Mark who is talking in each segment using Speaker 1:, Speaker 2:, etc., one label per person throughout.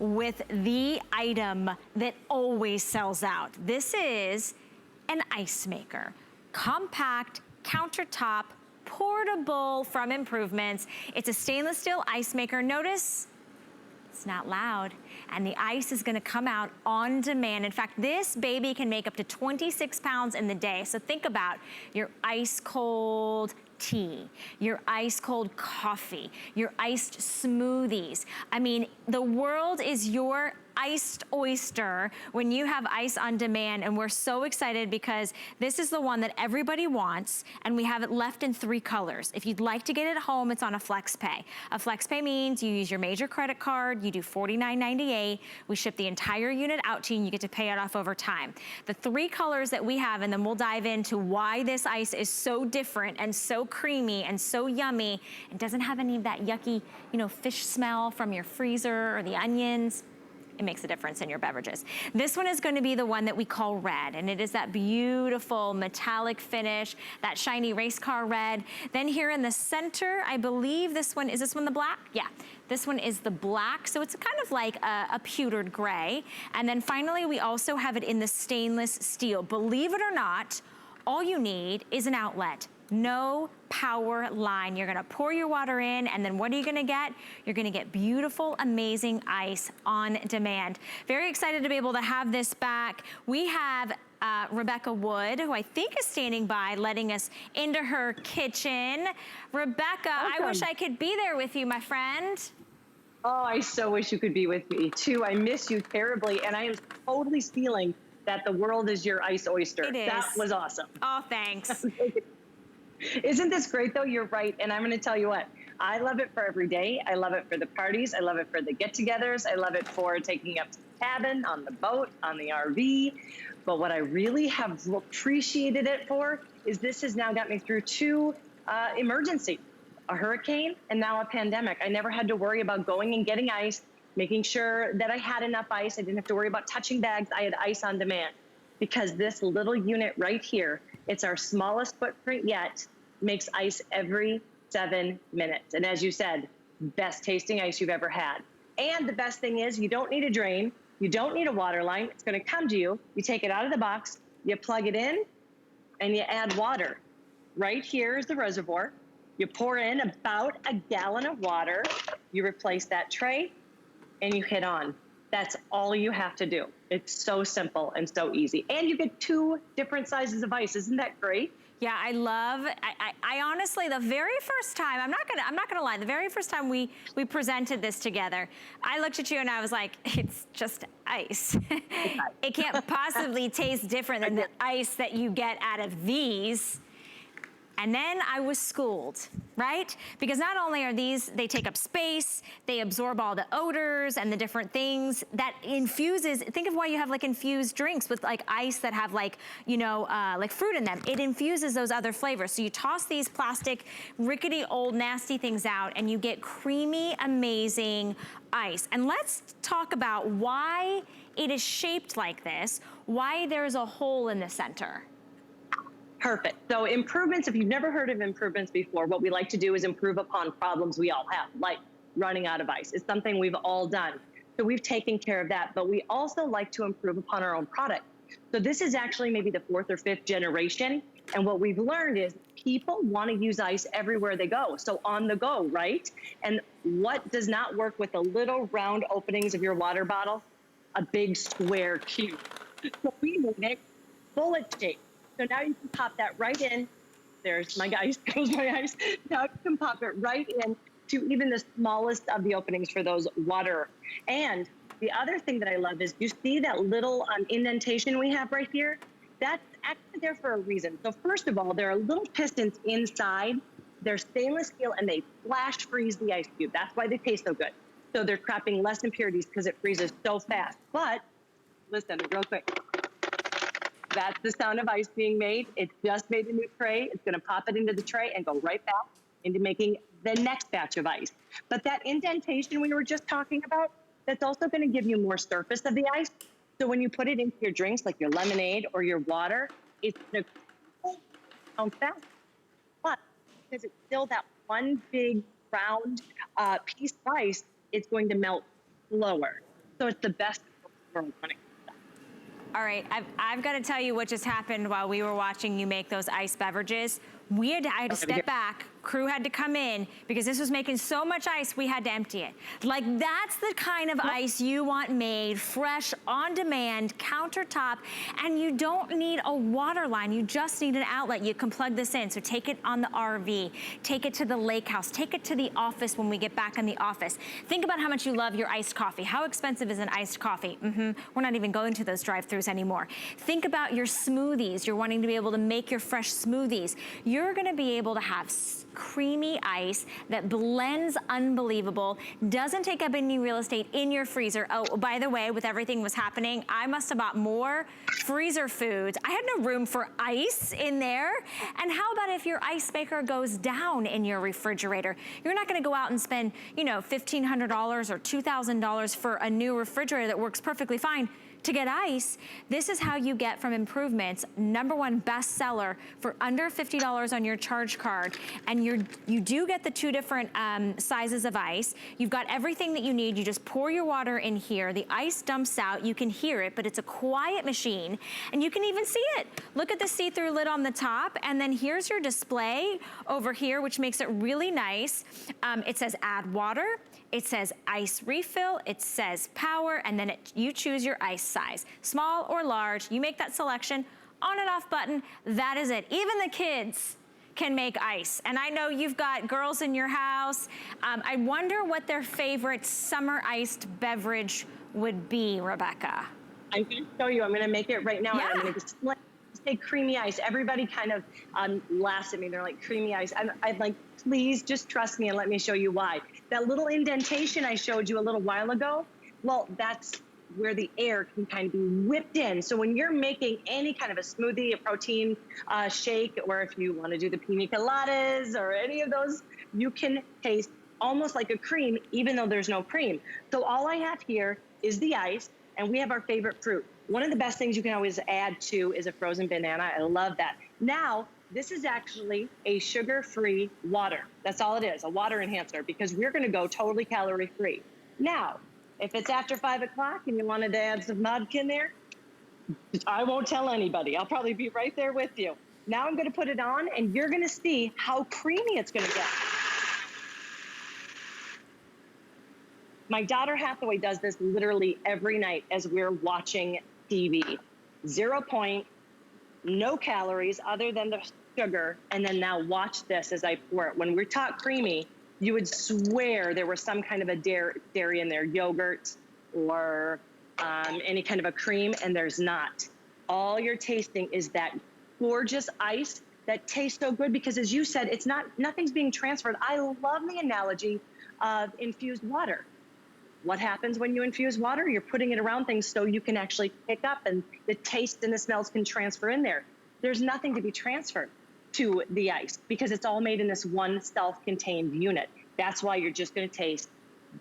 Speaker 1: with the item that always sells out. This is an ice maker. Compact, countertop, portable from Improvements. It's a stainless steel ice maker. Notice it's not loud, and the ice is gonna come out on demand. In fact, this baby can make up to 26 pounds in the day. So think about your ice cold tea, your ice cold coffee, your iced smoothies. I mean, the world is your iced oyster when you have ice on demand, and we're so excited because this is the one that everybody wants, and we have it left in 3 colors. If you'd like to get it home, it's on a flex pay. A flex pay means you use your major credit card, you do $49.98, we ship the entire unit out to you, and you get to pay it off over time. The 3 colors that we have, and then we'll dive into why this ice is so different and so creamy and so yummy, and doesn't have any of that yucky, fish smell from your freezer or the onions. It makes a difference in your beverages. This one is going to be the one that we call red, and it is that beautiful metallic finish, that shiny race car red. Then here in the center, I believe is this one the black? Yeah, this one is the black, so it's kind of like a pewtered gray. And then finally, we also have it in the stainless steel. Believe it or not, all you need is an outlet. No power line. You're gonna pour your water in, and then what are you gonna get? You're gonna get beautiful, amazing ice on demand. Very excited to be able to have this back. We have Rebecca Wood, who I think is standing by, letting us into her kitchen. Rebecca,
Speaker 2: Welcome.
Speaker 1: I wish I could be there with you, my friend.
Speaker 2: Oh, I so wish you could be with me too. I miss you terribly, and I am totally feeling that the world is your ice oyster.
Speaker 1: It is.
Speaker 2: That was awesome.
Speaker 1: Oh, thanks.
Speaker 2: Isn't this great though? You're right. And I'm going to tell you what, I love it for every day. I love it for the parties. I love it for the get-togethers. I love it for taking up to the cabin, on the boat, on the RV. But what I really have appreciated it for is this has now got me through 2 emergencies, a hurricane and now a pandemic. I never had to worry about going and getting ice, making sure that I had enough ice. I didn't have to worry about touching bags. I had ice on demand because this little unit right here, it's our smallest footprint yet, makes ice every 7 minutes. And as you said, best tasting ice you've ever had. And the best thing is you don't need a drain. You don't need a water line. It's gonna come to you. You take it out of the box, you plug it in, and you add water. Right here is the reservoir. You pour in about a gallon of water. You replace that tray, and you hit on. That's all you have to do. It's so simple and so easy. And you get 2 different sizes of ice. Isn't that great?
Speaker 1: Yeah, I honestly, the very first time, I'm not gonna lie, the very first time we presented this together, I looked at you and I was like, it's just ice. It can't possibly taste different than the ice that you get out of these. And then I was schooled, right? Because not only are these, they take up space, they absorb all the odors and the different things that infuses, think of why you have like infused drinks with like ice that have like, like fruit in them. It infuses those other flavors. So you toss these plastic, rickety, old, nasty things out and you get creamy, amazing ice. And let's talk about why it is shaped like this, why there's a hole in the center.
Speaker 2: Perfect. So improvements, if you've never heard of improvements before, what we like to do is improve upon problems we all have, like running out of ice. It's something we've all done. So we've taken care of that, but we also like to improve upon our own product. So this is actually maybe the 4th or 5th generation. And what we've learned is people want to use ice everywhere they go. So on the go, right? And what does not work with the little round openings of your water bottle? A big square cube. So we made it bullet shaped. So now you can pop that right in. There's my ice, there's my ice. Now you can pop it right in to even the smallest of the openings for those water. And the other thing that I love is you see that little indentation we have right here? That's actually there for a reason. So first of all, there are little pistons inside. They're stainless steel and they flash freeze the ice cube. That's why they taste so good. So they're trapping less impurities because it freezes so fast. But listen, real quick. That's the sound of ice being made. It just made a new tray. It's gonna pop it into the tray and go right back into making the next batch of ice. But that indentation we were just talking about, that's also gonna give you more surface of the ice. So when you put it into your drinks, like your lemonade or your water, it's gonna sound fast. But because it's still that one big round piece of ice, it's going to melt slower. So it's the best when it comes to
Speaker 1: All right, I've got to tell you what just happened while we were watching you make those iced beverages. I had to step back, crew had to come in, because this was making so much ice, we had to empty it. Like, that's the kind of ice you want made, fresh, on demand, countertop, and you don't need a water line, you just need an outlet. You can plug this in, so take it on the RV, take it to the lake house, take it to the office when we get back in the office. Think about how much you love your iced coffee. How expensive is an iced coffee? We're not even going to those drive-thrus anymore. Think about your smoothies. You're wanting to be able to make your fresh smoothies. You're gonna be able to have creamy ice that blends unbelievable, doesn't take up any real estate in your freezer. Oh, by the way, with everything was happening, I must have bought more freezer foods. I had no room for ice in there. And how about if your ice maker goes down in your refrigerator? You're not gonna go out and spend, you know, $1,500 or $2,000 for a new refrigerator that works perfectly fine. To get ice, this is how you get from Improvements, #1 bestseller for under $50 on your charge card. And you do get the 2 different sizes of ice. You've got everything that you need. You just pour your water in here. The ice dumps out. You can hear it, but it's a quiet machine. And you can even see it. Look at the see-through lid on the top. And then here's your display over here, which makes it really nice. It says add water. It says ice refill, it says power, and then you choose your ice size. Small or large, you make that selection, on and off button, that is it. Even the kids can make ice. And I know you've got girls in your house. I wonder what their favorite summer iced beverage would be, Rebecca.
Speaker 2: I'm gonna show you, I'm gonna make it right now,
Speaker 1: Yeah.
Speaker 2: and I'm gonna say creamy ice. Everybody kind of laughs at me. They're like, creamy ice. I'm like, please just trust me and let me show you why. That little indentation I showed you a little while ago, well, that's where the air can kind of be whipped in. So when you're making any kind of a smoothie, a protein shake, or if you want to do the pina coladas or any of those, you can taste almost like a cream, even though there's no cream. So all I have here is the ice, and we have our favorite fruit. One of the best things you can always add to is a frozen banana. I love that. Now, this is actually a sugar-free water. That's all it is, a water enhancer, because we're gonna go totally calorie-free. Now, if it's after 5 o'clock and you wanted to add some vodka in there, I won't tell anybody. I'll probably be right there with you. Now I'm gonna put it on, and you're gonna see how creamy it's gonna get. My daughter Hathaway does this literally every night as we're watching TV. 0 point, no calories other than the sugar, and then now watch this as I pour it. When we talk creamy, you would swear there was some kind of a dairy in there, yogurt or any kind of a cream, and there's not. All you're tasting is that gorgeous ice that tastes so good, because as you said, it's nothing's being transferred. I love the analogy of infused water. What happens when you infuse water? You're putting it around things so you can actually pick up, and the taste and the smells can transfer in there. There's nothing to be transferred to the ice because it's all made in this one self-contained unit. That's why you're just going to taste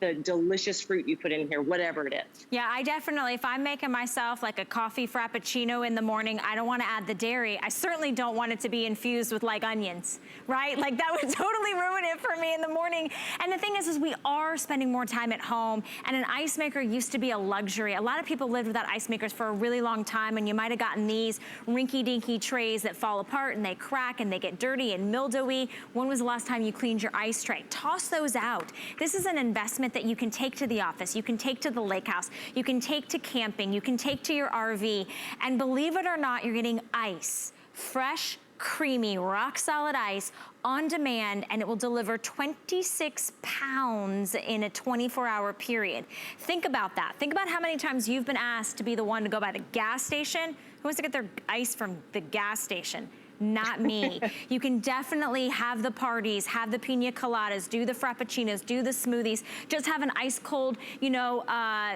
Speaker 2: the delicious fruit you put in here, whatever it is.
Speaker 1: Yeah, I definitely, if I'm making myself like a coffee frappuccino in the morning, I don't want to add the dairy. I certainly don't want it to be infused with like onions, right? Like that would totally ruin it for me in the morning. And the thing is we are spending more time at home, and an ice maker used to be a luxury. A lot of people lived without ice makers for a really long time, and you might have gotten these rinky-dinky trays that fall apart and they crack and they get dirty and mildewy. When was the last time you cleaned your ice tray? Toss those out. This is an investment that you can take to the office, you can take to the lake house, you can take to camping, you can take to your RV, and believe it or not, you're getting ice, fresh, creamy, rock solid ice on demand, and it will deliver 26 pounds in a 24-hour period. Think about that. Think about how many times you've been asked to be the one to go by the gas station. Who wants to get their ice from the gas station? Not me. You can definitely have the parties, have the pina coladas, do the frappuccinos, do the smoothies, just have an ice cold, you know,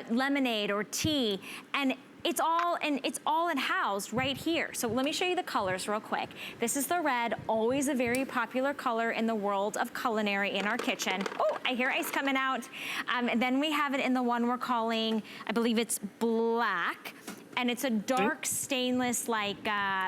Speaker 1: lemonade or tea, and it's all housed right here. So let me show you the colors real quick. This is the red, always a very popular color in the world of culinary in our kitchen. Oh, I hear ice coming out. And then we have it in the one we're calling, I believe it's black. and it's a dark stainless like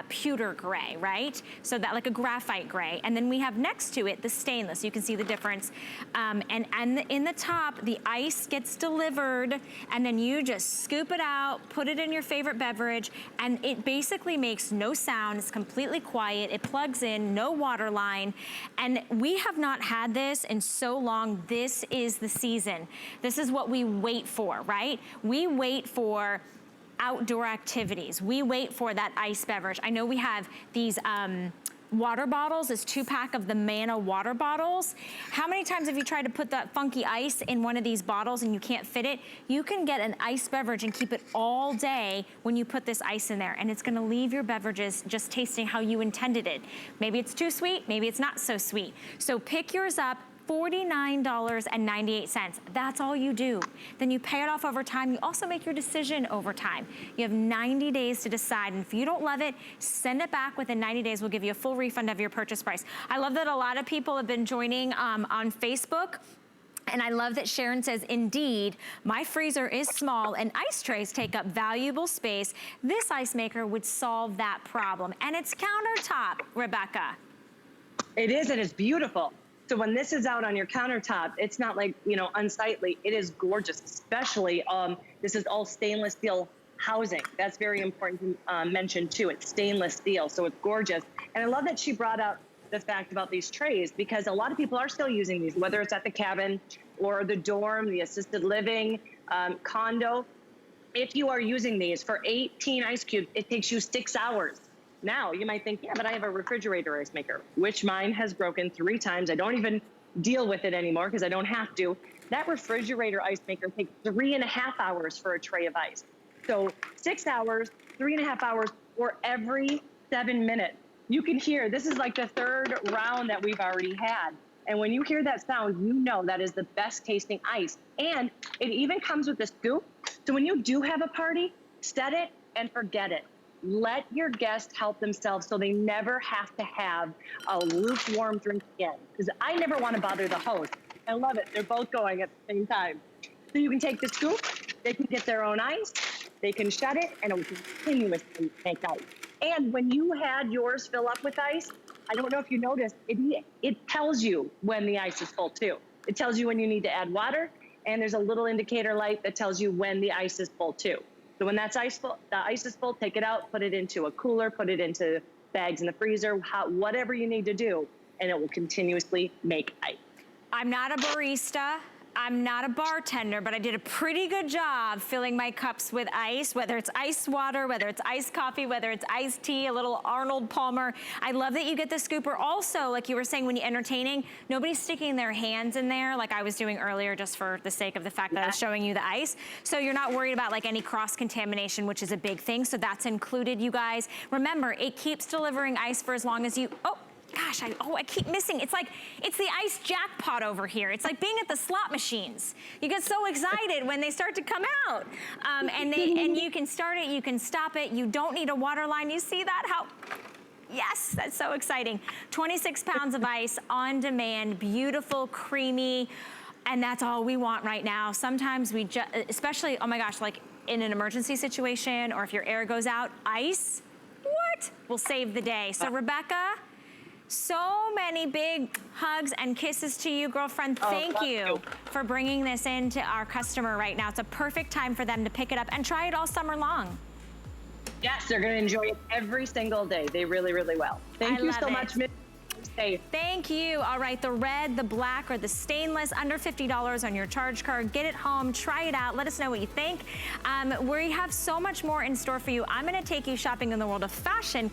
Speaker 1: pewter gray, right? So that like a graphite gray. And then we have next to it the stainless. You can see the difference. And in the top, the ice gets delivered, and then you just scoop it out, put it in your favorite beverage, and it basically makes no sound. It's completely quiet. It plugs in, no water line. And we have not had this in so long. This is the season. This is what we wait for, right? We wait for outdoor activities. We wait for that ice beverage. I know we have these water bottles, this 2-pack of the Mana water bottles. How many times have you tried to put that funky ice in one of these bottles and you can't fit it? You can get an ice beverage and keep it all day when you put this ice in there, and it's gonna leave your beverages just tasting how you intended it. Maybe it's too sweet, maybe it's not so sweet. So pick yours up, $49.98. That's all you do. Then you pay it off over time. You also make your decision over time. You have 90 days to decide, and if you don't love it, send it back. Within 90 days, we'll give you a full refund of your purchase price. I love that a lot of people have been joining on Facebook. And I love that Sharon says, indeed, my freezer is small and ice trays take up valuable space. This ice maker would solve that problem. And it's countertop, Rebecca.
Speaker 2: It is, and it's beautiful. So when this is out on your countertop, it's not like, you know, unsightly. It is gorgeous, especially this is all stainless steel housing. That's very important to mention too. It's stainless steel, so it's gorgeous. And I love that she brought out the fact about these trays, because a lot of people are still using these, whether it's at the cabin or the dorm, the assisted living, condo. If you are using these for 18 ice cubes, it takes you 6 hours. Now, you might think, yeah, but I have a refrigerator ice maker, which mine has broken 3 times. I don't even deal with it anymore because I don't have to. That refrigerator ice maker takes 3.5 hours for a tray of ice. So 6 hours, 3.5 hours, or every 7 minutes. You can hear, this is like the 3rd round that we've already had. And when you hear that sound, you know that is the best tasting ice. And it even comes with a scoop. So when you do have a party, set it and forget it. Let your guests help themselves so they never have to have a lukewarm drink again. Because I never want to bother the host. I love it. They're both going at the same time. So you can take the scoop, they can get their own ice, they can shut it, and it will continuously make ice. And when you had yours fill up with ice, I don't know if you noticed, it tells you when the ice is full too. It tells you when you need to add water, and there's a little indicator light that tells you when the ice is full too. So when that's the ice is full, take it out, put it into a cooler, put it into bags in the freezer, whatever you need to do, and it will continuously make ice.
Speaker 1: I'm not a barista. I'm not a bartender, but I did a pretty good job filling my cups with ice, whether it's ice water, whether it's iced coffee, whether it's iced tea, a little Arnold Palmer. I love that you get the scooper. Also, like you were saying, when you're entertaining, nobody's sticking their hands in there like I was doing earlier, just for the sake of the fact that I was showing you the ice. So you're not worried about like any cross-contamination, which is a big thing. So that's included, you guys. Remember, it keeps delivering ice for as long as you, gosh, I keep missing. It's like, it's the ice jackpot over here. It's like being at the slot machines. You get so excited when they start to come out. And you can start it, you can stop it. You don't need a water line. You see that? Yes, that's so exciting. 26 pounds of ice on demand, beautiful, creamy, and that's all we want right now. Sometimes we just, especially, oh my gosh, like in an emergency situation or if your air goes out, ice, what? Will save the day. So Rebecca, so many big hugs and kisses to you, girlfriend. Thank you for bringing this in to our customer right now. It's a perfect time for them to pick it up and try it all summer long.
Speaker 2: Yes, they're going to enjoy it every single day. They really, really will. Thank you so much, Miss.
Speaker 1: Thank you. All right, the red, the black, or the stainless, under $50 on your charge card. Get it home, try it out. Let us know what you think. We have so much more in store for you. I'm going to take you shopping in the world of fashion.